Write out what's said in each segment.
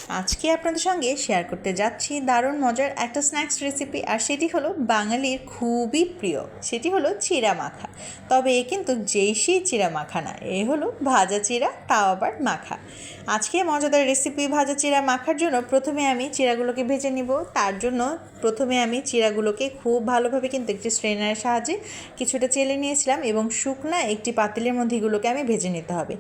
আজকে আপনাদের সঙ্গে শেয়ার করতে যাচ্ছি দারুণ মজার একটা স্ন্যাক্স রেসিপি, আর সেটি হলো বাঙালির খুবই প্রিয়, সেটি হলো চিড়া মাখা। তবে এ কিন্তু যেই চিড়া মাখা না, এ হলো ভাজা চিড়া, তাও আবার মাখা। আজকে মজাদার রেসিপি ভাজা চিড়া মাখার জন্য প্রথমে আমি চিড়াগুলোকে ভেজে নিব। তার জন্য প্রথমে আমি চিড়াগুলোকে খুব ভালোভাবে কিন্তু একটি স্ট্রেনারের সাহায্যে কিছুটা চেলে নিয়েছিলাম এবং শুকনা একটি পাতিলের মধ্যে এগুলোকে আমি ভেজে নিতে হবে।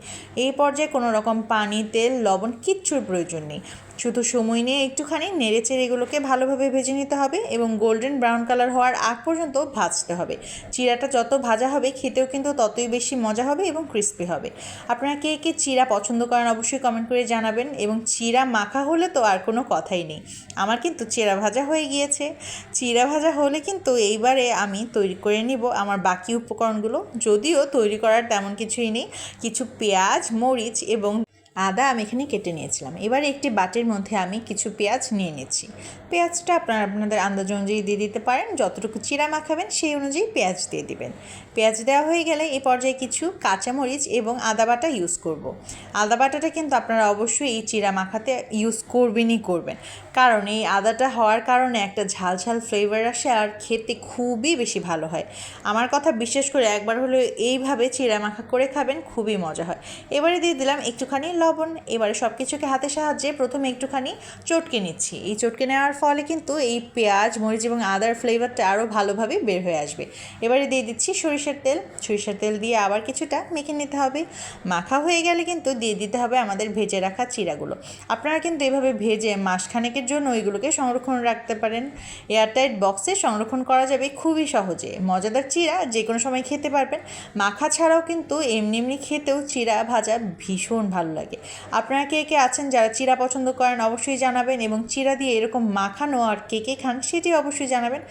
এই পর্যায়ে কোনো রকম পানি, তেল, লবণ কিচ্ছুর প্রয়োজন নেই। শুধু সময় নিয়ে একটুখানি নেড়েচেড়ে এগুলোকে ভালোভাবে ভেজে নিতে হবে এবং গোল্ডেন ব্রাউন কালার হওয়ার আগ পর্যন্ত ভাজতে হবে। চিড়াটা যত ভাজা হবে খেতেও কিন্তু ততই বেশি মজা হবে এবং ক্রিস্পি হবে। আপনারা কে কে চিড়া পছন্দ করেন অবশ্যই কমেন্ট করে জানাবেন। এবং চিড়া মাখা হলে তো আর কোনো কথাই নেই। আমার কিন্তু চিড়া ভাজা হয়ে গিয়েছে। চিড়া ভাজা হলে কিন্তু এইবারে আমি তৈরি করে নিব আমার বাকি উপকরণগুলো। যদিও তৈরি করার তেমন কিছুই নেই, কিছু পেঁয়াজ, মরিচ এবং আদা আমি এখানে কেটে নিয়েছিলাম। এবার একটি বাটির মধ্যে আমি কিছু পেঁয়াজ নিয়ে নিচ্ছি। পেঁয়াজটা আপনারা আপনাদের আন্দাজ অনুযায়ী দিয়ে দিতে পারেন, যতটুকু চিড়া মাখাবেন সেই অনুযায়ী পেঁয়াজ দিয়ে দিবেন। পেঁয়াজ দেওয়া হয়ে গেলে এই পর্যায়ে কিছু কাঁচামরিচ এবং আদা বাটা ইউজ করব। আদা বাটাটা কিন্তু আপনারা অবশ্যই এই চিড়া মাখাতে ইউজ করবেন, কারণ এই আদাটা হওয়ার কারণে একটা ঝাল ঝাল ফ্লেভার আসে আর খেতে খুবই বেশি ভালো হয়। আমার কথা বিশ্বাস করে একবার হলেও এইভাবে চিড়া মাখা করে খাবেন, খুবই মজা হয়। এবারে দিয়ে দিলাম একটুখানি লবণ। এবারে সব কিছুকে হাতের সাহায্যে প্রথমে একটুখানি চটকে নিচ্ছি। এই চটকে নেওয়ার ফলে কিন্তু এই পেঁয়াজ, মরিচ এবং আদার ফ্লেভারটা আরও ভালোভাবে বের হয়ে আসবে। এবারে দিয়ে দিচ্ছি সরিষার তেল দিয়ে আবার কিছুটা মেখে নিতে হবে। মাখা হয়ে গেলে কিন্তু দিয়ে দিতে হবে আমাদের ভেজে রাখা চিড়াগুলো। আপনারা কিন্তু এভাবে ভেজে মাসখানেকের জন্য ওইগুলোকে সংরক্ষণ রাখতে পারেন। এয়ারটাইট বক্সে সংরক্ষণ করা যাবে খুবই সহজে। মজাদার চিড়া যে কোনো সময় খেতে পারবেন। মাখা ছাড়াও কিন্তু এমনি খেতেও চিড়া ভাজা ভীষণ ভালো লাগে। আপনারা কে কে আছেন যারা চিড়া পছন্দ করেন অবশ্যই জানাবেন, এবং চিড়া দিয়ে এরকম মাখানো আর কে কে খান সেটি অবশ্যই জানাবেন।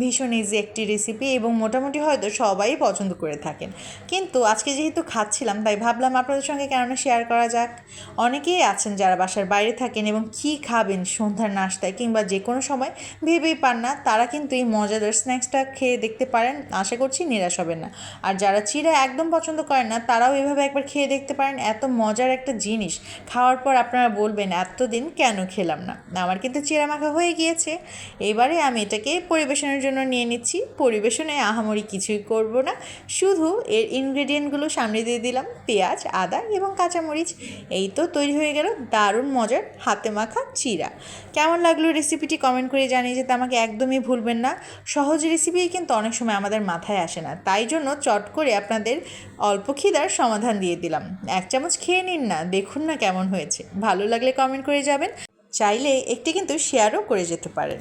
ভীষণ ইজি একটি রেসিপি এবং মোটামুটি হয়তো সবাই পছন্দ করে থাকেন। কিন্তু আজকে যেহেতু খাচ্ছিলাম তাই ভাবলাম আপনাদের সঙ্গে কেননা শেয়ার করা যাক। অনেকেই আছেন যারা বাসার বাইরে থাকেন এবং কী খাবেন সন্ধ্যার নাশতায় কিংবা যে কোনো সময় ভেবেই পান না, তারা কিন্তু এই মজাদার স্ন্যাক্সটা খেয়ে দেখতে পারেন। আশা করছি নিরাশ হবেন না। আর যারা চিড়া একদম পছন্দ করেন না তারাও এভাবে একবার খেয়ে দেখতে পারেন। এত মজার একটা জিনিস খাওয়ার পর আপনারা বলবেন এতদিন কেন খেলাম না। আমার কিন্তু চিড়া মাখা হয়ে গিয়েছে। এবারে আমি এটাকে পরিবেশনের জন্য নিয়ে নিচ্ছি। পরিবেশনে আহামরি কিছুই করব না, শুধু এর ইনগ্রেডিয়েন্টগুলো সামনে দিয়ে দিলাম, পেঁয়াজ, আদা এবং কাঁচামরিচ। এই তো তৈরি হয়ে গেল দারুণ মজার হাতে মাখা চিড়া। কেমন লাগলো রেসিপিটি কমেন্ট করে জানিয়ে যেতে আমাকে একদমই ভুলবেন না। সহজ রেসিপি কিন্তু অনেক সময় আমাদের মাথায় আসে না, তাই জন্য চট করে আপনাদের অল্প খিদার সমাধান দিয়ে দিলাম। 1 চামচ খেয়ে নিন না, দেখুন না কেমন হয়েছে। ভালো লাগলে কমেন্ট করে যাবেন, চাইলে একটি কিন্তু শেয়ারও করে যেতে পারেন।